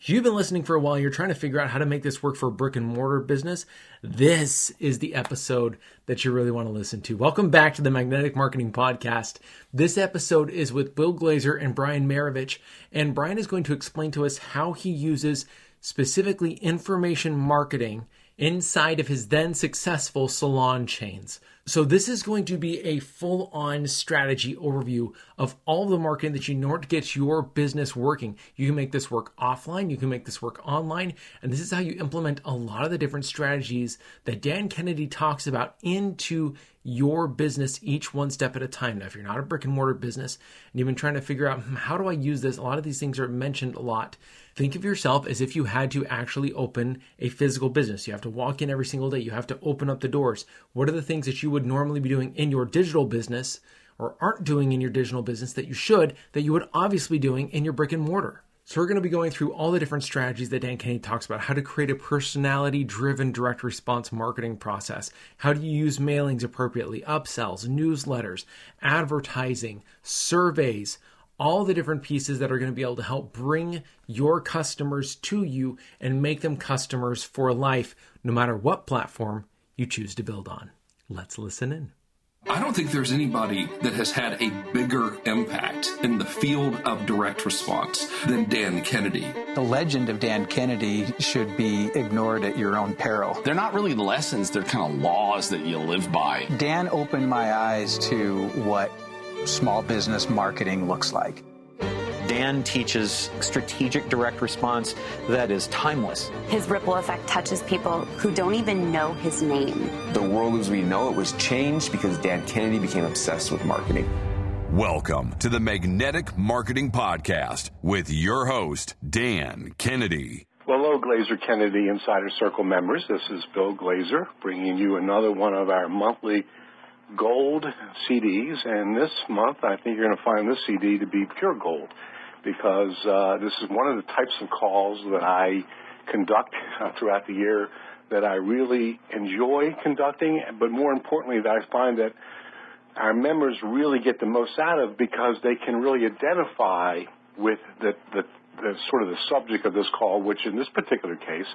You've been listening for a while. You're trying to figure out how to make this work for a brick and mortar business. This is the episode that you really want to listen to. Welcome back to the Magnetic Marketing Podcast. This episode is with Bill Glazer and Brian Marovitch. And Brian is going to explain to us how he uses specifically information marketing inside of his then successful salon chains. So this is going to be a full-on strategy overview of all the marketing that you know to get your business working. You can make this work offline, you can make this work online, and this is how you implement a lot of the different strategies that Dan Kennedy talks about into your business, each one step at a time. Now, if you're not a brick and mortar business and you've been trying to figure out, how do I use this? A lot of these things are mentioned a lot. Think of yourself as if you had to actually open a physical business. You have to walk in every single day. You have to open up the doors. What are the things that you would normally be doing in your digital business or aren't doing in your digital business that you would obviously be doing in your brick and mortar? So we're going to be going through all the different strategies that Dan Kennedy talks about, how to create a personality-driven direct response marketing process, how do you use mailings appropriately, upsells, newsletters, advertising, surveys, all the different pieces that are going to be able to help bring your customers to you and make them customers for life, no matter what platform you choose to build on. Let's listen in. I don't think there's anybody that has had a bigger impact in the field of direct response than Dan Kennedy. The legend of Dan Kennedy should be ignored at your own peril. They're not really lessons, they're kind of laws that you live by. Dan opened my eyes to what small business marketing looks like. Dan teaches strategic direct response that is timeless. His ripple effect touches people who don't even know his name. The world as we know it was changed because Dan Kennedy became obsessed with marketing. Welcome to the Magnetic Marketing Podcast with your host, Dan Kennedy. Well, hello, Glazer Kennedy Insider Circle members. This is Bill Glazer bringing you another one of our monthly gold CDs. And this month, I think you're going to find this CD to be pure gold, because this is one of the types of calls that I conduct throughout the year that I really enjoy conducting, but more importantly, that I find that our members really get the most out of, because they can really identify with the sort of the subject of this call, which in this particular case,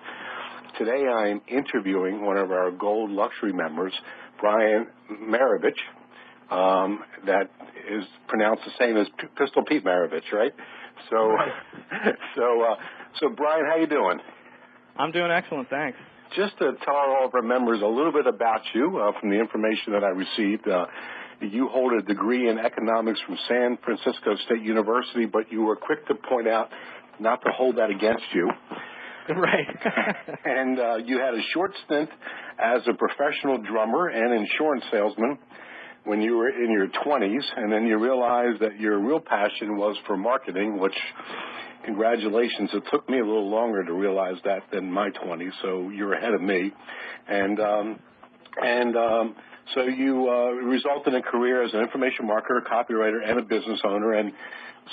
today I'm interviewing one of our gold luxury members, Brian Marovitch, that is pronounced the same as Pistol Pete Marovitch, right? So, so Brian, how you doing? I'm doing excellent, thanks. Just to tell all of our members a little bit about you from the information that I received. You hold a degree in economics from San Francisco State University, but you were quick to point out not to hold that against you. Right. And you had a short stint as a professional drummer and insurance salesman when you were in your 20s, and then you realized that your real passion was for marketing, which, congratulations, it took me a little longer to realize that than my 20s, so you're ahead of me. So you resulted in a career as an information marketer, copywriter, and a business owner. And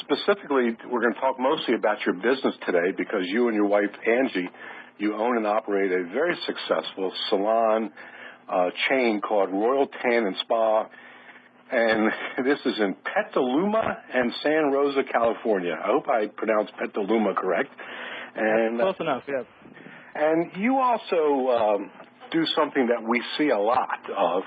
specifically, we're going to talk mostly about your business today, because you and your wife, Angie, you own and operate a very successful salon chain called Royal Tan and Spa. And this is in Petaluma and San Rosa, California. I hope I pronounced Petaluma correct. And close enough, yes. And you also do something that we see a lot of,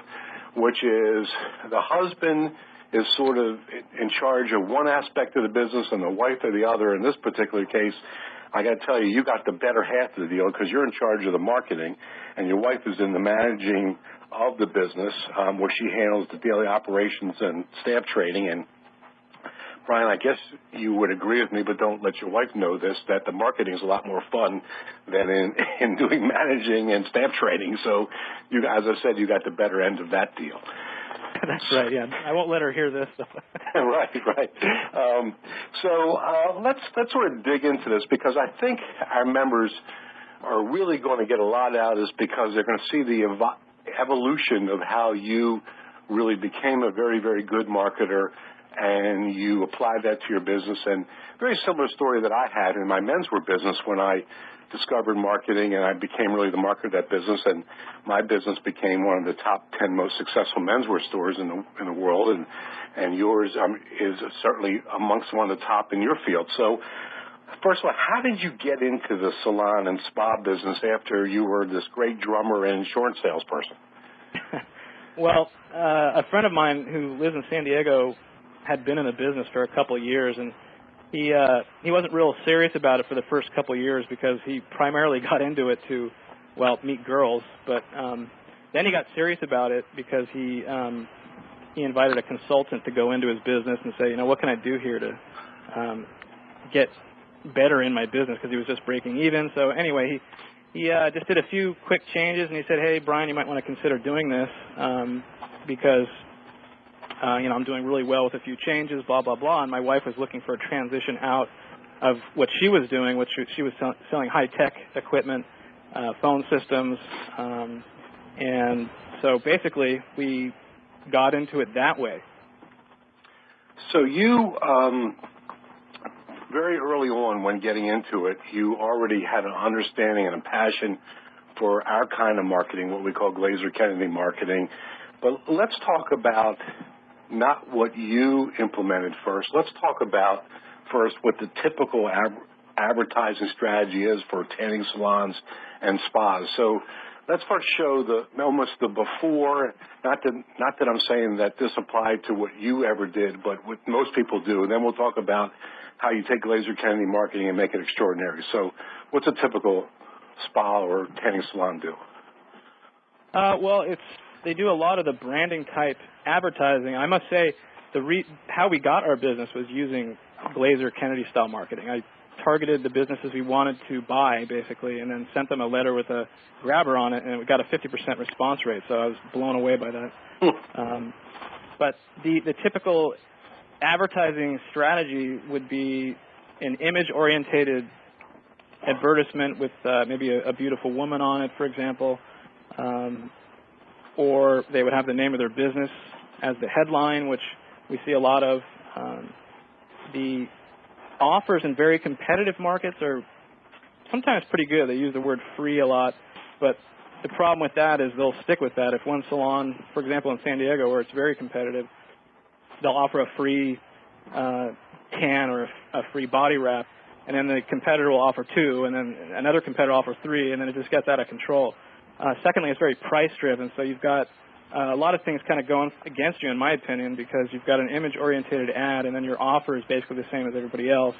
which is the husband is sort of in charge of one aspect of the business and the wife of the other. In this particular case, I got to tell you, you got the better half of the deal, because you're in charge of the marketing and your wife is in the managing of the business, where she handles the daily operations and staff training. And Brian, I guess you would agree with me, but don't let your wife know this, that the marketing is a lot more fun than in doing managing and staff training. So, you, as I said, you got the better end of that deal. That's right, yeah. I won't let her hear this. Right. So let's sort of dig into this, because I think our members are really going to get a lot out of this, because they're going to see the evolution of how you really became a very, very good marketer, and you applied that to your business. And very similar story that I had in my menswear business when I discovered marketing, and I became really the marketer of that business, and my business became one of the top 10 most successful menswear stores in the world, and yours is certainly amongst one of the top in your field. So First of all, how did you get into the salon and spa business after you were this great drummer and insurance salesperson? Well, a friend of mine who lives in San Diego had been in the business for a couple of years, and he wasn't real serious about it for the first couple of years because he primarily got into it to, well, meet girls. But then he got serious about it because he invited a consultant to go into his business and say, what can I do here to get better in my business, because he was just breaking even. So anyway, he just did a few quick changes, and he said, hey, Brian, you might want to consider doing this because, I'm doing really well with a few changes, blah, blah, blah. And my wife was looking for a transition out of what she was doing, which she was selling high-tech equipment, phone systems. And so basically we got into it that way. So you, very early on when getting into it, you already had an understanding and a passion for our kind of marketing, what we call Glazer Kennedy marketing. But let's talk about not what you implemented first. Let's talk about first what the typical advertising strategy is for tanning salons and spas. So let's first show almost the before. Not that I'm saying that this applied to what you ever did, but what most people do. And then we'll talk about how you take Glazer Kennedy marketing and make it extraordinary. So what's a typical spa or tanning salon do? Well, they do a lot of the branding type advertising. I must say how we got our business was using Glazer Kennedy style marketing. I targeted the businesses we wanted to buy, basically, and then sent them a letter with a grabber on it, and we got a 50% response rate, so I was blown away by that. But the typical advertising strategy would be an image-orientated advertisement with maybe a beautiful woman on it, for example, or they would have the name of their business as the headline, which we see a lot of. The offers in very competitive markets are sometimes pretty good. They use the word free a lot, but the problem with that is they'll stick with that. If one salon, for example, in San Diego, where it's very competitive, they'll offer a free tan or a free body wrap, and then the competitor will offer 2, and then another competitor offers 3, and then it just gets out of control. Secondly, it's very price-driven, so you've got a lot of things kind of going against you, in my opinion, because you've got an image-oriented ad, and then your offer is basically the same as everybody else.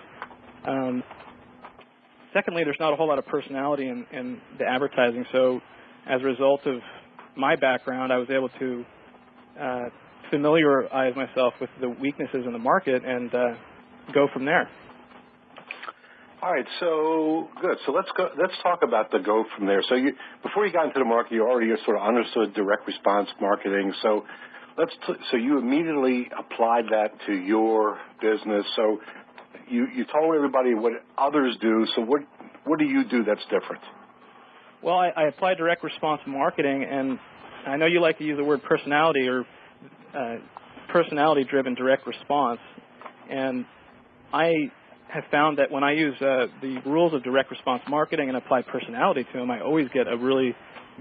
Secondly, there's not a whole lot of personality in the advertising, so as a result of my background, I was able to familiarize myself with the weaknesses in the market and go from there. All right, so good. So let's talk about the go from there. So before you got into the market, you already sort of understood direct response marketing. So so you immediately applied that to your business. So you told everybody what others do. So what do you do that's different? Well, I applied direct response marketing, and I know you like to use the word personality or personality-driven direct response, and I have found that when I use the rules of direct response marketing and apply personality to them, I always get a really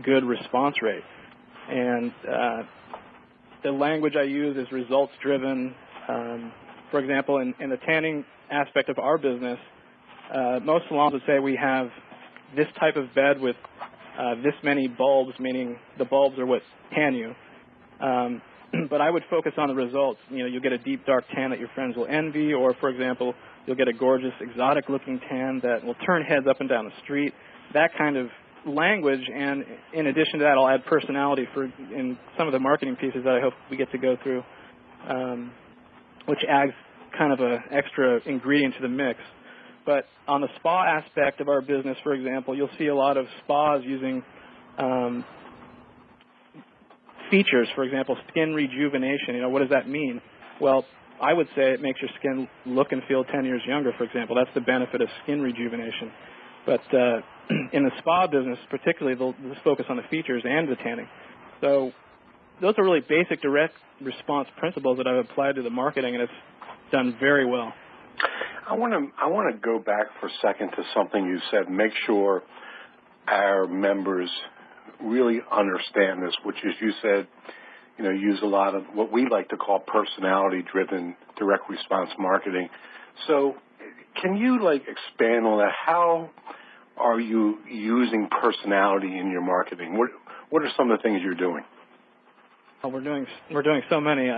good response rate. And the language I use is results-driven. For example, in the tanning aspect of our business, most salons would say we have this type of bed with this many bulbs, meaning the bulbs are what tan you. But I would focus on the results. You'll get a deep, dark tan that your friends will envy, or, for example, you'll get a gorgeous, exotic-looking tan that will turn heads up and down the street, that kind of language. And in addition to that, I'll add personality in some of the marketing pieces that I hope we get to go through, which adds kind of an extra ingredient to the mix. But on the spa aspect of our business, for example, you'll see a lot of spas using features, for example, skin rejuvenation. What does that mean? Well, I would say it makes your skin look and feel 10 years younger, for example. That's the benefit of skin rejuvenation. But in the spa business, particularly, they'll just focus on the features and the tanning. So those are really basic direct response principles that I've applied to the marketing, and it's done very well. I want to go back for a second to something you said. Make sure our members really understand this, which is you said, use a lot of what we like to call personality-driven direct response marketing. So can you expand on that? How are you using personality in your marketing? What are some of the things you're doing? Well, we're doing so many.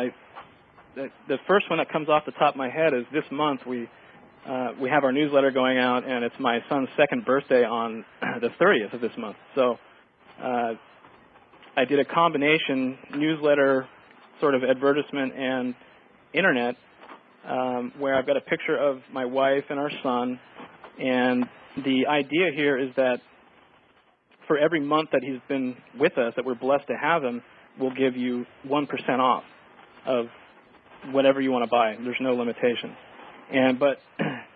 The first one that comes off the top of my head is this month we have our newsletter going out, and it's my son's second birthday on the 30th of this month. So I did a combination newsletter, sort of advertisement, and internet, where I've got a picture of my wife and our son, and the idea here is that for every month that he's been with us, that we're blessed to have him, we'll give you 1% off of whatever you want to buy. There's no limitation. But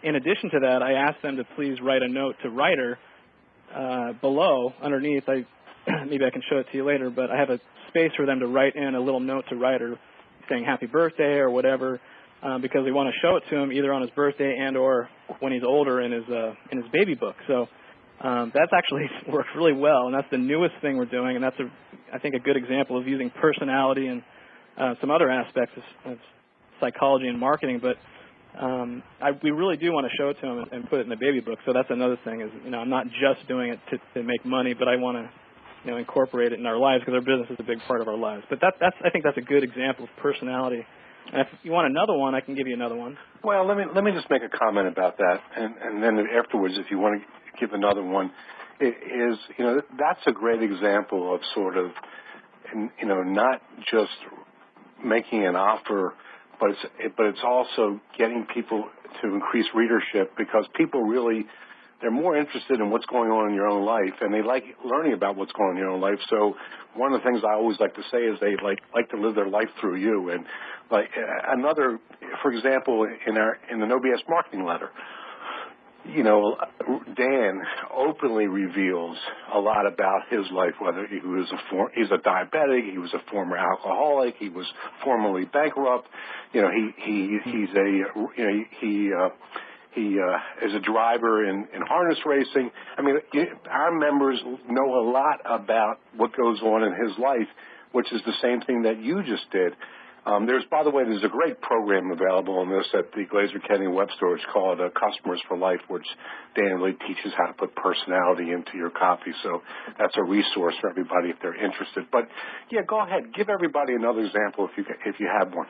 in addition to that, I asked them to please write a note to Writer below, underneath. Maybe I can show it to you later, but I have a space for them to write in a little note to Writer saying happy birthday or whatever, because we want to show it to him either on his birthday and or when he's older in his baby book. So that's actually worked really well, and that's the newest thing we're doing, and that's, I think, a good example of using personality and some other aspects of psychology and marketing. But we really do want to show it to him and put it in the baby book. So that's another thing is, I'm not just doing it to make money, but I want to incorporate it in our lives because our business is a big part of our lives. But I think that's a good example of personality. And if you want another one, I can give you another one. Well, let me just make a comment about that, and then afterwards, if you want to give another one, it is that's a great example of sort of not just making an offer, but it's also getting people to increase readership, because people really, they're more interested in what's going on in your own life, and they like learning about what's going on in your own life. So one of the things I always like to say is they like to live their life through you. And another, for example, in the No BS marketing letter, Dan openly reveals a lot about his life, whether he's a diabetic, he was a former alcoholic, he was formerly bankrupt, he is a driver in harness racing. I mean, our members know a lot about what goes on in his life, which is the same thing that you just did. By the way, there's a great program available on this at the Glazer Kennedy web store. It's called Customers for Life, which Dan really teaches how to put personality into your copy. So that's a resource for everybody if they're interested. But yeah, go ahead, give everybody another example if you have one.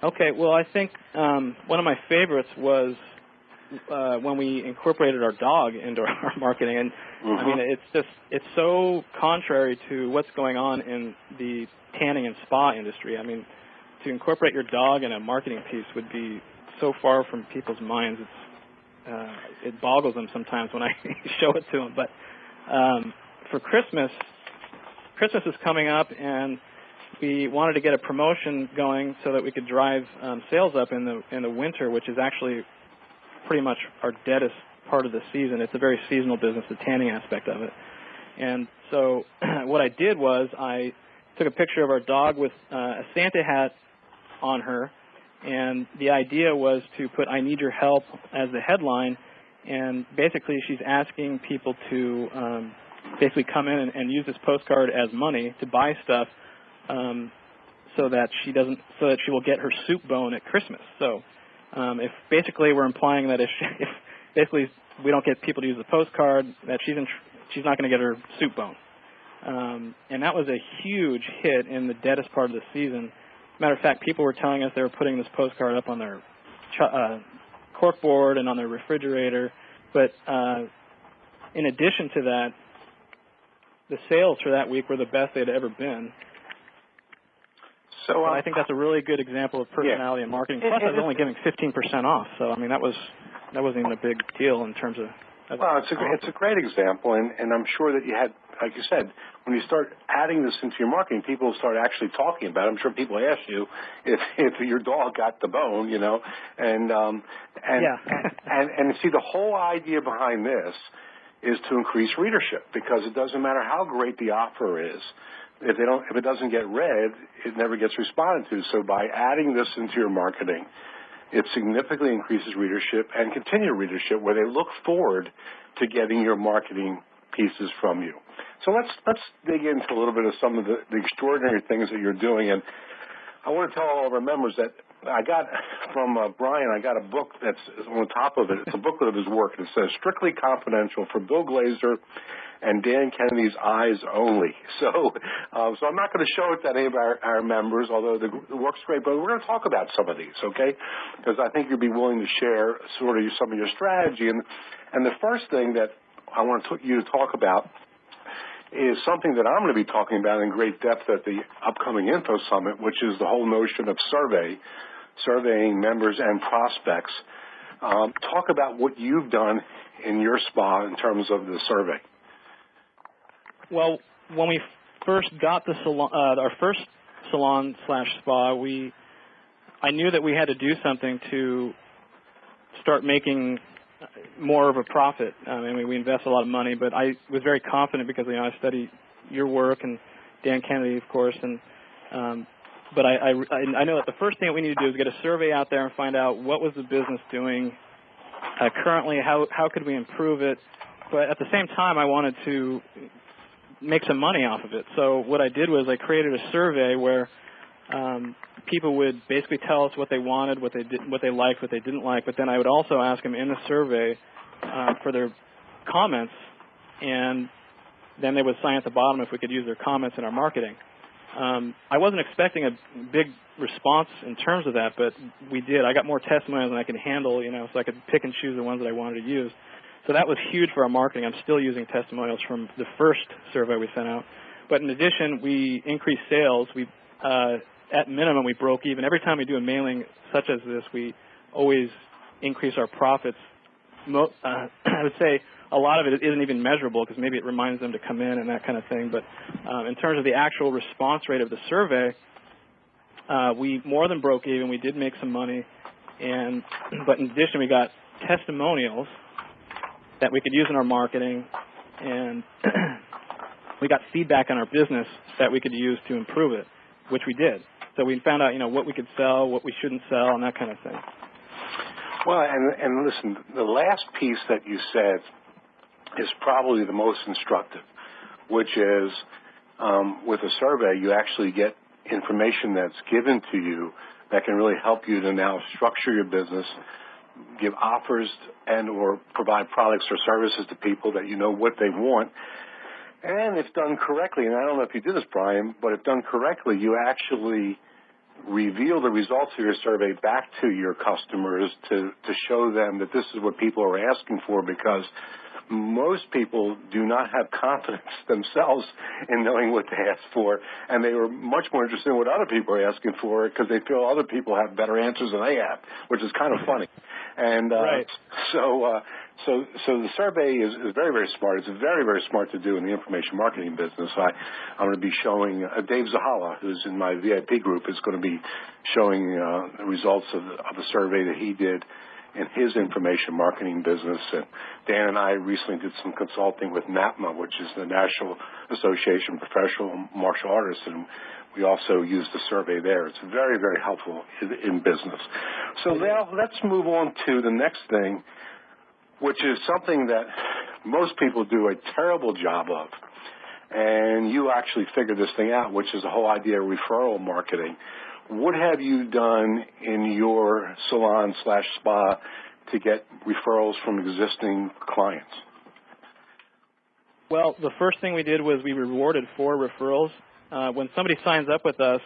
Okay. Well, I think one of my favorites was when we incorporated our dog into our marketing, and I mean, it's so contrary to what's going on in the tanning and spa industry. I mean, to incorporate your dog in a marketing piece would be so far from people's minds. It boggles them sometimes when I show it to them. But for Christmas is coming up, and we wanted to get a promotion going so that we could drive sales up in the winter, which is actually pretty much our deadest part of the season. It's a very seasonal business, the tanning aspect of it. And so what I did was I took a picture of our dog with a Santa hat on her, and the idea was to put "I need your help" as the headline, and basically she's asking people to basically come in and use this postcard as money to buy stuff, so that she will get her soup bone at Christmas. So if basically we're implying that if basically we don't get people to use the postcard, that she's not going to get her soup bone. And that was a huge hit in the deadest part of the season. Matter of fact, people were telling us they were putting this postcard up on their corkboard and on their refrigerator. But in addition to that, the sales for that week were the best they'd ever been. So I think that's a really good example of personality and marketing. Plus, I was only giving 15% off. So I mean, that wasn't even a big deal in terms of. Well, it's a great example, and I'm sure that you had, like you said, when you start adding this into your marketing, people start actually talking about it. I'm sure people ask you if your dog got the bone, and see, the whole idea behind this is to increase readership, because it doesn't matter how great the offer is. If it doesn't get read, it never gets responded to. So by adding this into your marketing, it significantly increases readership and continued readership, where they look forward to getting your marketing pieces from you. So let's dig into a little bit of some of the extraordinary things that you're doing. And I want to tell all of our members that I got from Brian, I got a book that's on top of it. It's a booklet of his work. It says Strictly Confidential for Bill Glazer and Dan Kennedy's Eyes Only. So I'm not going to show it to any of our members, although the work's great, but we're going to talk about some of these, okay? Because I think you'd be willing to share sort of some of your strategy. And the first thing that I want you to talk about is something that I'm going to be talking about in great depth at the upcoming Info Summit, which is the whole notion of surveying members and prospects. Talk about what you've done in your spa in terms of the survey. Well, when we first got the salon, our first salon/spa, I knew that we had to do something to start making more of a profit. I mean, we invest a lot of money, but I was very confident because I study your work and Dan Kennedy, of course, and but I know that the first thing that we need to do is get a survey out there and find out what was the business doing currently, how could we improve it, but at the same time I wanted to make some money off of it. So what I did was I created a survey where people would basically tell us what they wanted, what they liked, what they didn't like, but then I would also ask them in the survey for their comments, and then they would sign at the bottom if we could use their comments in our marketing. I wasn't expecting a big response in terms of that, but we did. I got more testimonials than I could handle, so I could pick and choose the ones that I wanted to use. So that was huge for our marketing. I'm still using testimonials from the first survey we sent out. But in addition, we increased sales. At minimum, we broke even. Every time we do a mailing such as this, we always increase our profits. I would say a lot of it isn't even measurable because maybe it reminds them to come in and that kind of thing. But in terms of the actual response rate of the survey, we more than broke even. We did make some money. But in addition, we got testimonials that we could use in our marketing, and we got feedback on our business that we could use to improve it, which we did. So we found out, what we could sell, what we shouldn't sell, and that kind of thing. Well, and listen, the last piece that you said is probably the most instructive, which is with a survey, you actually get information that's given to you that can really help you to now structure your business, give offers and or provide products or services to people that you know what they want. And if done correctly, and I don't know if you did this, Brian, but if done correctly, you actually reveal the results of your survey back to your customers to show them that this is what people are asking for, because most people do not have confidence themselves in knowing what they ask for, and they are much more interested in what other people are asking for because they feel other people have better answers than they have, which is kind of funny. And right. So the survey is very, very smart. It's very, very smart to do in the information marketing business. I'm going to be showing Dave Zahala, who's in my VIP group, is going to be showing the results of the survey that he did in his information marketing business. And Dan and I recently did some consulting with NAPMA, which is the National Association of Professional Martial Artists, and we also used the survey there. It's very, very helpful in business. So now let's move on to the next thing, which is something that most people do a terrible job of. And you actually figured this thing out, which is the whole idea of referral marketing. What have you done in your salon/spa to get referrals from existing clients? Well, the first thing we did was we rewarded 4 referrals. When somebody signs up with us,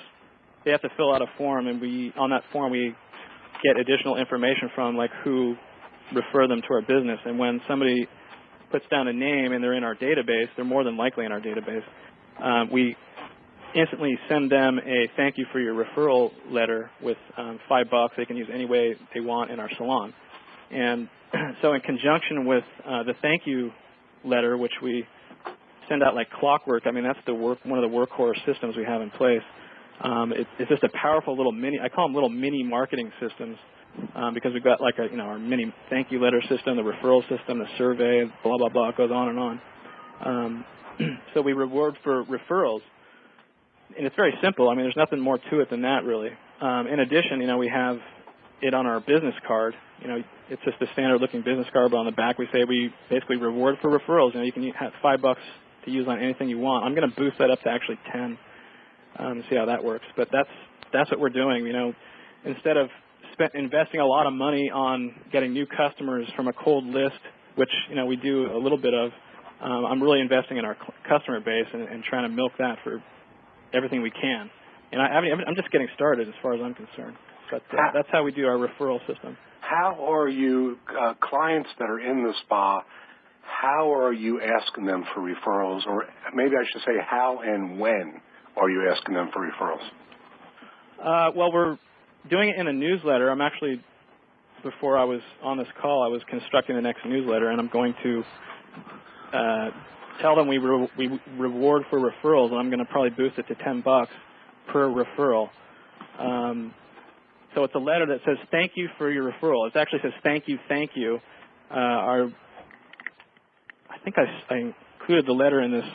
they have to fill out a form, and on that form we get additional information from, like, who refer them to our business. And when somebody puts down a name and they're in our database, they're more than likely in our database, we instantly send them a thank you for your referral letter with $5 they can use any way they want in our salon. And so in conjunction with the thank you letter, which we send out like clockwork, I mean, that's one of the workhorse systems we have in place. It's just a powerful little I call them little mini marketing systems, because we've got like our mini thank you letter system, the referral system, the survey, blah, blah, blah, it goes on and on. So we reward for referrals. And it's very simple. I mean, there's nothing more to it than that, really. In addition, we have it on our business card. It's just a standard-looking business card, but on the back we say we basically reward for referrals. You can have $5 to use on anything you want. I'm going to boost that up to actually 10 to see how that works. But that's what we're doing. instead of investing a lot of money on getting new customers from a cold list, which we do a little bit of, I'm really investing in our customer base and trying to milk that for everything we can. And I'm just getting started as far as I'm concerned. But that's how we do our referral system. How are you, clients that are in the spa, how are you asking them for referrals? Or maybe I should say, how and when are you asking them for referrals? Well, we're doing it in a newsletter. I'm actually, before I was on this call, I was constructing the next newsletter, and I'm going to tell them we reward for referrals, and I'm going to probably boost it to $10 per referral. So it's a letter that says, thank you for your referral. It actually says, thank you. I think I included the letter in this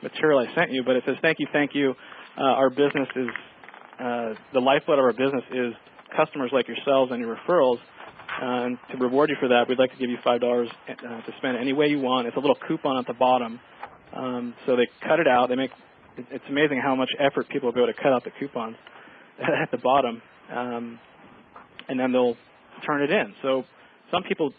material I sent you, but it says, thank you. Our business is, the lifeblood of our business is customers like yourselves and your referrals. And to reward you for that, we'd like to give you $5 to spend any way you want. It's a little coupon at the bottom. So they cut it out. It's amazing how much effort people go to cut out the coupons at the bottom. And then they'll turn it in. So some people,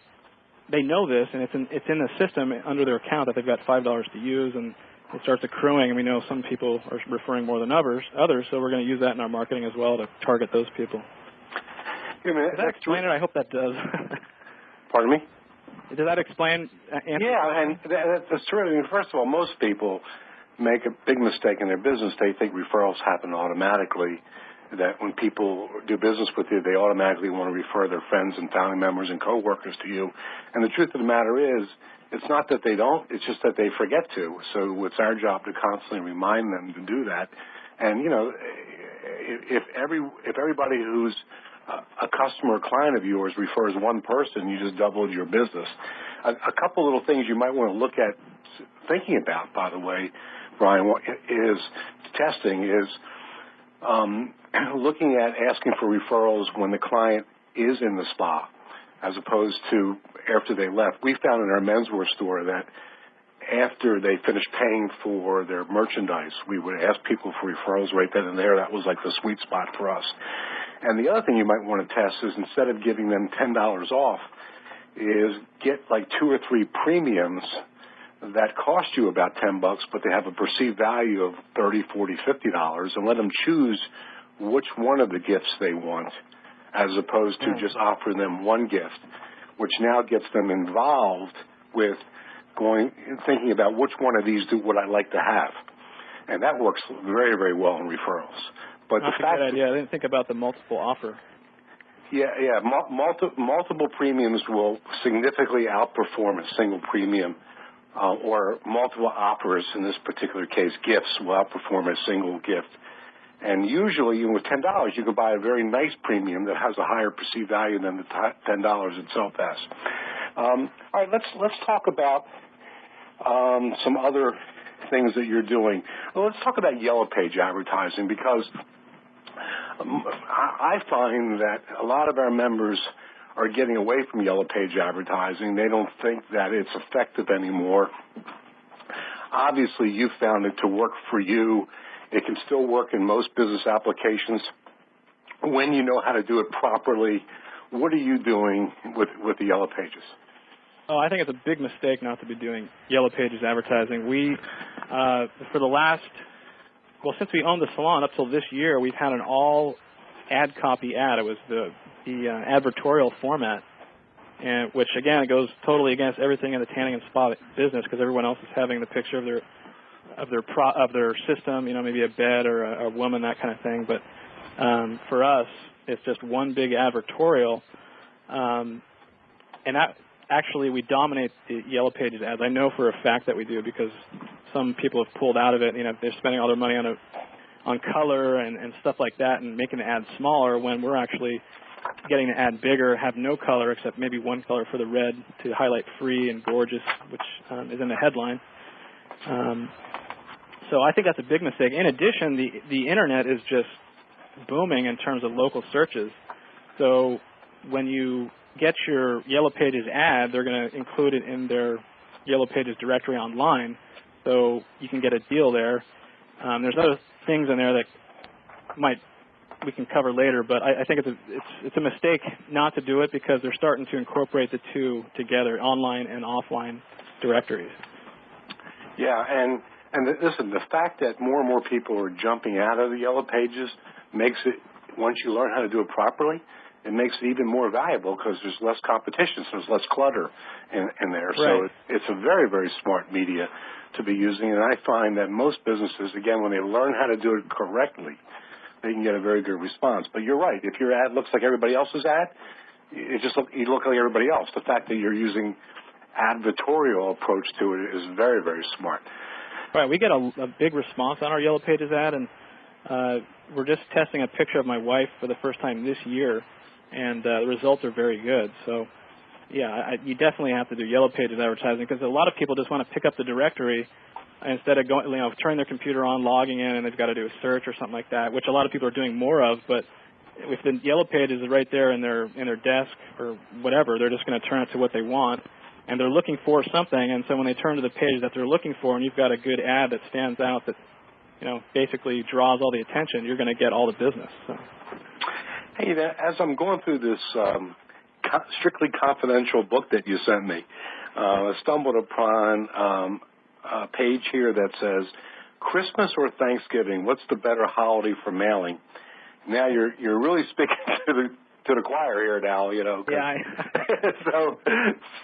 they know this, and it's in the system under their account that they've got $5 to use, and it starts accruing. And we know some people are referring more than others, so we're going to use that in our marketing as well to target those people. Does that explain it? I hope that does. Pardon me? Does that explain? Yeah, and that's true. I mean, first of all, most people make a big mistake in their business. They think referrals happen automatically, that when people do business with you, they automatically want to refer their friends and family members and coworkers to you. And the truth of the matter is, it's not that they don't, it's just that they forget to. So it's our job to constantly remind them to do that. And, if everybody who's a customer or client of yours refers one person, you just doubled your business. A couple little things you might want to look at thinking about, by the way, Brian, is testing, is looking at asking for referrals when the client is in the spa as opposed to after they left. We found in our menswear store that after they finished paying for their merchandise, we would ask people for referrals right then and there. That was like the sweet spot for us. And the other thing you might want to test is instead of giving them $10 off, is get like 2 or 3 premiums that cost you about $10, but they have a perceived value of $30, $40, $50, and let them choose which one of the gifts they want, as opposed to just offering them one gift, which now gets them involved with thinking about which one of these would I like to have. And that works very, very well in referrals. But that's a good idea. I didn't think about the multiple offer. Yeah. Multiple premiums will significantly outperform a single premium, or multiple offers, in this particular case, gifts, will outperform a single gift. And usually, with $10, you can buy a very nice premium that has a higher perceived value than the $10 itself has. All right, let's talk about some other things that you're doing. Well, let's talk about Yellow Page advertising, because I find that a lot of our members are getting away from Yellow Page advertising. They don't think that it's effective anymore. Obviously, you found it to work for you. It can still work in most business applications when you know how to do it properly. What are you doing with the Yellow Pages? Oh, I think it's a big mistake not to be doing Yellow Pages advertising. We, since we owned the salon up till this year, we've had an all ad copy ad. It was the advertorial format, and which again goes totally against everything in the tanning and spa business, because everyone else is having the picture of their system, maybe a bed or a woman, that kind of thing. But for us, it's just one big advertorial, and that actually we dominate the Yellow Pages ads. I know for a fact that we do, because some people have pulled out of it. They're spending all their money on color and stuff like that, and making the ad smaller, when we're actually getting the ad bigger, have no color except maybe one color for the red to highlight free and gorgeous, which is in the headline. So I think that's a big mistake. In addition, the internet is just booming in terms of local searches. So when you get your Yellow Pages ad, they're going to include it in their Yellow Pages directory online, so you can get a deal there. There's other things in there that might we can cover later. But I think it's a mistake not to do it because they're starting to incorporate the two together, online and offline directories. Yeah, and listen, the fact that more and more people are jumping out of the Yellow Pages makes it, once you learn how to do it properly, it makes it even more valuable because there's less competition, so there's less clutter in there. Right. So it's a very, very smart media to be using. And I find that most businesses, again, when they learn how to do it correctly, they can get a very good response. But you're right. If your ad looks like everybody else's ad, you look like everybody else. The fact that you're using advertorial approach to it is very, very smart. Right. We get a big response on our Yellow Pages ad, and we're just testing a picture of my wife for the first time this year, and the results are very good. So, yeah, you definitely have to do Yellow Pages advertising because a lot of people just want to pick up the directory instead of going, turning their computer on, logging in, and they've got to do a search or something like that, which a lot of people are doing more of. But if the Yellow Pages is right there in their desk or whatever, they're just going to turn it to what they want, and they're looking for something. And so when they turn to the page that they're looking for, and you've got a good ad that stands out that basically draws all the attention, you're going to get all the business. So. Hey, as I'm going through this strictly confidential book that you sent me, I stumbled upon a page here that says, Christmas or Thanksgiving, what's the better holiday for mailing? Now you're really speaking to the choir here now, Yeah.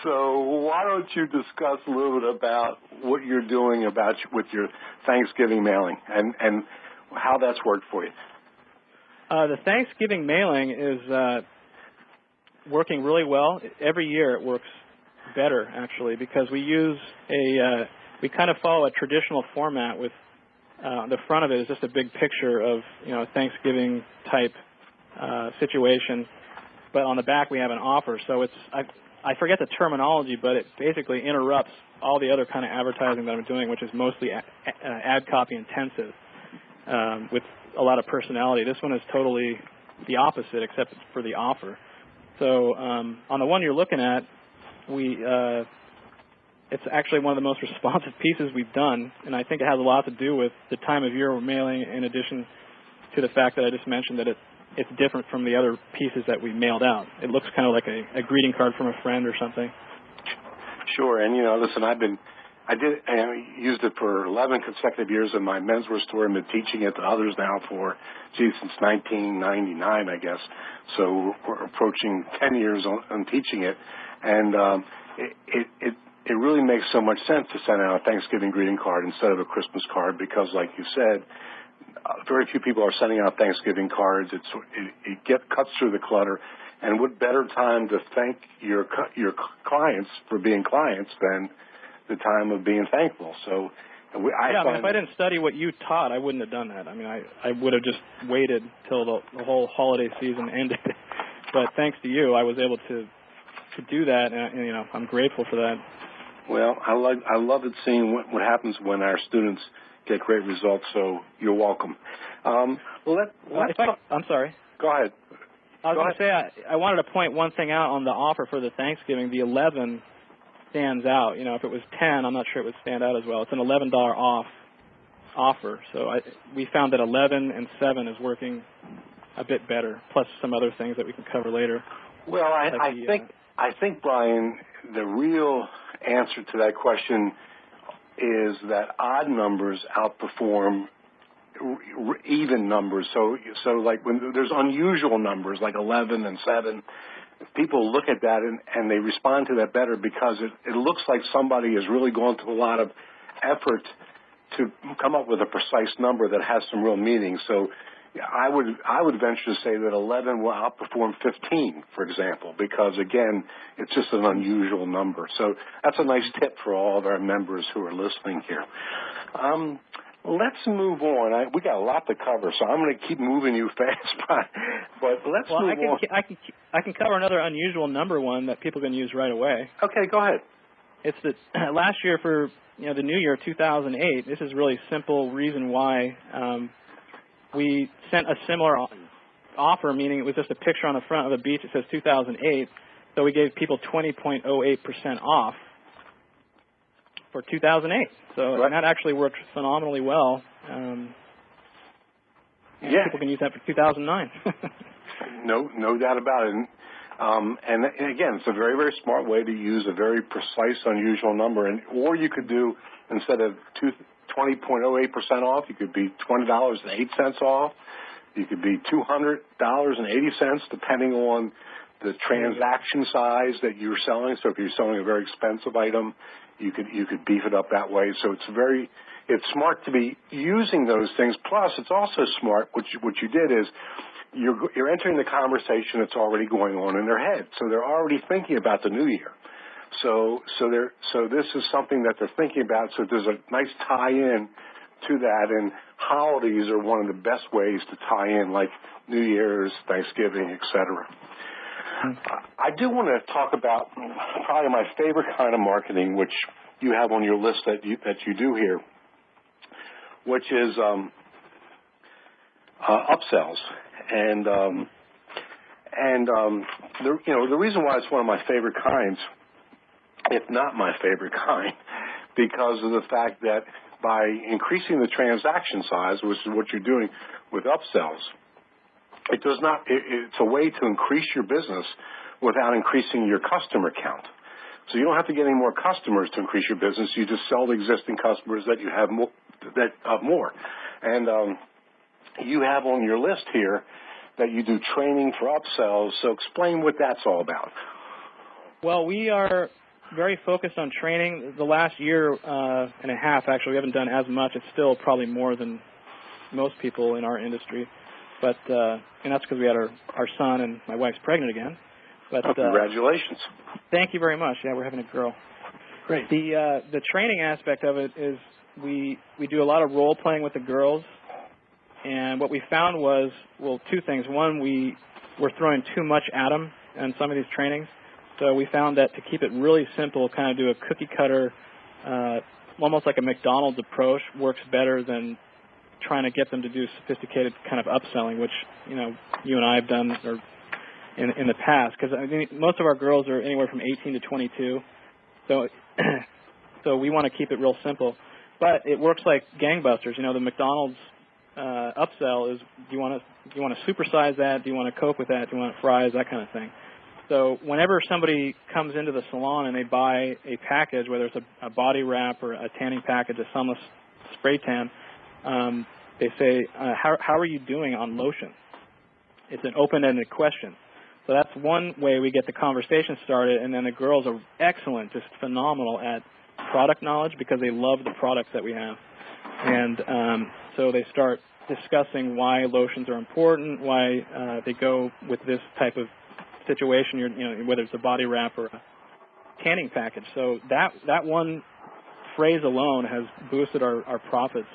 So why don't you discuss a little bit about what you're doing with your Thanksgiving mailing and how that's worked for you? The Thanksgiving mailing is working really well. Every year it works better, actually, because we use we kind of follow a traditional format with the front of it is just a big picture of, a Thanksgiving type situation, but on the back we have an offer. So I forget the terminology, but it basically interrupts all the other kind of advertising that I'm doing, which is mostly ad copy intensive with a lot of personality. This one is totally the opposite, except for the offer. So on the one you're looking at, it's actually one of the most responsive pieces we've done, and I think it has a lot to do with the time of year we're mailing, in addition to the fact that I just mentioned that it's different from the other pieces that we mailed out. It looks kind of like a greeting card from a friend or something. Sure, and listen, I used it for 11 consecutive years in my menswear store and been teaching it to others now since 1999, I guess. So we're approaching 10 years on teaching it, and it really makes so much sense to send out a Thanksgiving greeting card instead of a Christmas card because, like you said, very few people are sending out Thanksgiving cards. It cuts through the clutter, and what better time to thank your clients for being clients than the time of being thankful. So if I didn't study what you taught, I wouldn't have done that. I mean, I would have just waited till the whole holiday season ended. But thanks to you, I was able to do that, and I'm grateful for that. Well, I love it seeing what happens when our students get great results. So you're welcome. I'm sorry. Go ahead. I was going to say I wanted to point one thing out on the offer for the Thanksgiving. The 11 stands out. If it was 10, I'm not sure it would stand out as well. It's an $11 off offer. So we found that 11 and 7 is working a bit better, plus some other things that we can cover later. Well, I think, Brian, the real answer to that question is that odd numbers outperform even numbers. So like when there's unusual numbers like 11 and 7, people look at that and they respond to that better because it looks like somebody is really going through a lot of effort to come up with a precise number that has some real meaning. So I would venture to say that 11 will outperform 15, for example, because, again, it's just an unusual number. So that's a nice tip for all of our members who are listening here. Let's move on. We got a lot to cover, so I'm going to keep moving you fast. But let's move on. I can cover another unusual number one that people can use right away. Okay, go ahead. It's that last year for the new year, 2008, this is really simple reason why we sent a similar offer, meaning it was just a picture on the front of a beach. It says 2008, so we gave people 20.08% off for 2008. So that actually worked phenomenally well. And yeah. People can use that for 2009. No doubt about it. And again, it's a very, very smart way to use a very precise, unusual number. Or you could do, instead of 20.08% off, you could be $20.08 off. You could be $200.80, depending on the transaction size that you're selling. So if you're selling a very expensive item, you could beef it up that way. So it's smart to be using those things. Plus, it's also smart. What you did is you're entering the conversation that's already going on in their head. So they're already thinking about the new year. So this is something that they're thinking about. So there's a nice tie-in to that, and holidays are one of the best ways to tie in, like New Year's, Thanksgiving, etc. I do want to talk about probably my favorite kind of marketing, which you have on your list that you do here, which is upsells. The reason why it's one of my favorite kinds, if not my favorite kind, because of the fact that by increasing the transaction size, which is what you're doing with upsells, it's a way to increase your business without increasing your customer count. So you don't have to get any more customers to increase your business. You just sell to existing customers that you have more. And you have on your list here that you do training for upsells. So explain what that's all about. Well, we are very focused on training. The last year and a half, actually, we haven't done as much. It's still probably more than most people in our industry. But and that's because we had our son, and my wife's pregnant again. But congratulations. Thank you very much. Yeah, we're having a girl. Great. The training aspect of it is we do a lot of role playing with the girls, and what we found was, well, two things. One, we were throwing too much at them in some of these trainings. So we found that to keep it really simple, kind of do a cookie cutter, almost like a McDonald's approach, works better than trying to get them to do sophisticated kind of upselling, which you and I have done or in the past. Because I mean, most of our girls are anywhere from 18 to 22, so we want to keep it real simple. But it works like gangbusters. The McDonald's upsell is: do you want to supersize that? Do you want to cope with that? Do you want fries? That kind of thing. So whenever somebody comes into the salon and they buy a package, whether it's a body wrap or a tanning package, a sunless spray tan, they say, how are you doing on lotion? It's an open-ended question. So that's one way we get the conversation started, and then the girls are excellent, just phenomenal at product knowledge because they love the products that we have. And so they start discussing why lotions are important, why they go with this type of situation, whether it's a body wrap or a tanning package. So that one phrase alone has boosted our profits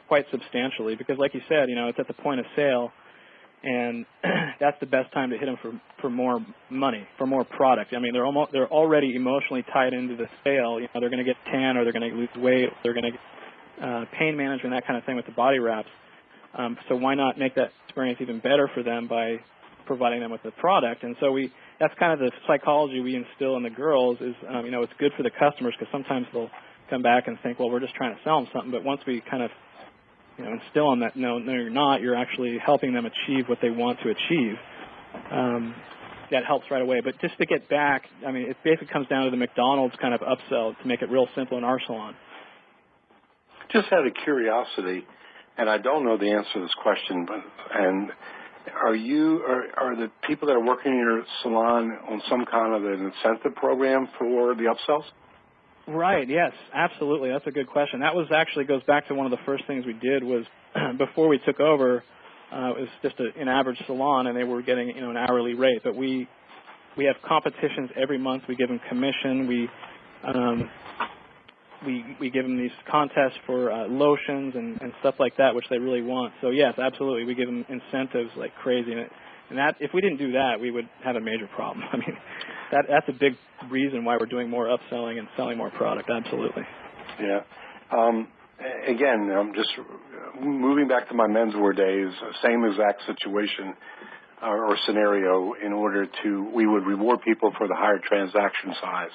quite substantially because, like you said, it's at the point of sale, and that's the best time to hit them for more money, for more product. I mean, they're already emotionally tied into the sale. They're going to get tan, or they're going to lose weight, they're going to get pain management, that kind of thing with the body wraps. So why not make that experience even better for them by providing them with the product? And so that's kind of the psychology we instill in the girls is, it's good for the customers because sometimes they'll come back and think, well, we're just trying to sell them something. But once we kind of, instill on that, no, you're not. You're actually helping them achieve what they want to achieve. That helps right away. But just to get back, I mean, it basically comes down to the McDonald's kind of upsell to make it real simple in our salon. Just out of curiosity, and I don't know the answer to this question, are the people that are working in your salon on some kind of an incentive program for the upsells? Right, yes, absolutely. That's a good question. That goes back to one of the first things we did was before we took over, it was just an average salon, and they were getting an hourly rate. But we have competitions every month. We give them commission. We give them these contests for lotions and stuff like that, which they really want. So, yes, absolutely. We give them incentives like crazy. And that, if we didn't do that, we would have a major problem. I mean, that's a big reason why we're doing more upselling and selling more product, absolutely. Yeah. Again, I'm just moving back to my menswear days, same exact situation or scenario we would reward people for the higher transaction size.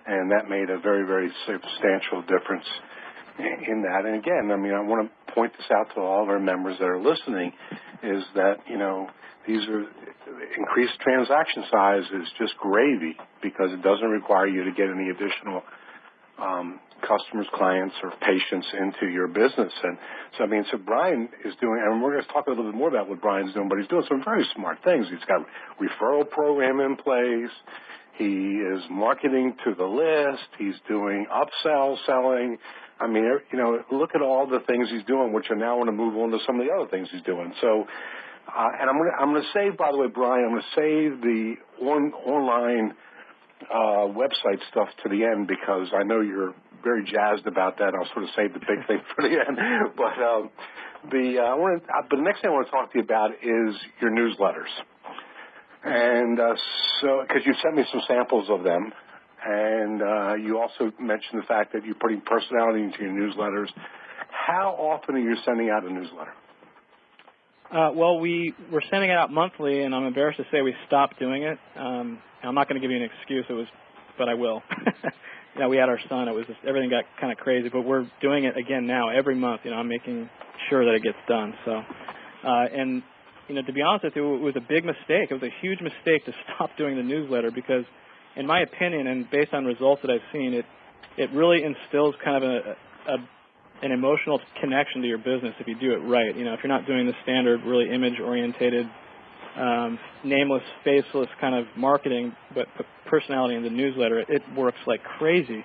And that made a very, very substantial difference in that. And again, I mean, I want to point this out to all of our members that are listening, is that, these are increased transaction size is just gravy because it doesn't require you to get any additional customers, clients, or patients into your business. And so Brian is doing, and we're going to talk a little bit more about what Brian's doing, but he's doing some very smart things. He's got a referral program in place. He is marketing to the list. He's doing upsell selling. Look at all the things he's doing, which are now going to move on to some of the other things he's doing. So, and I'm going to save, by the way, Brian, I'm going to save the online website stuff to the end because I know you're very jazzed about that. I'll sort of save the big thing for the end. But the next thing I want to talk to you about is your newsletters. And because you sent me some samples of them, and you also mentioned the fact that you're putting personality into your newsletters. How often are you sending out a newsletter? Well, we're sending it out monthly, and I'm embarrassed to say we stopped doing it. I'm not going to give you an excuse, but I will. We had our son. It was just, everything got kind of crazy, but we're doing it again now every month. I'm making sure that it gets done. So, to be honest with you, it was a big mistake. It was a huge mistake to stop doing the newsletter because, in my opinion, and based on results that I've seen, it really instills kind of an emotional connection to your business if you do it right. If you're not doing the standard, really image-orientated, nameless, faceless kind of marketing, but put personality in the newsletter, it works like crazy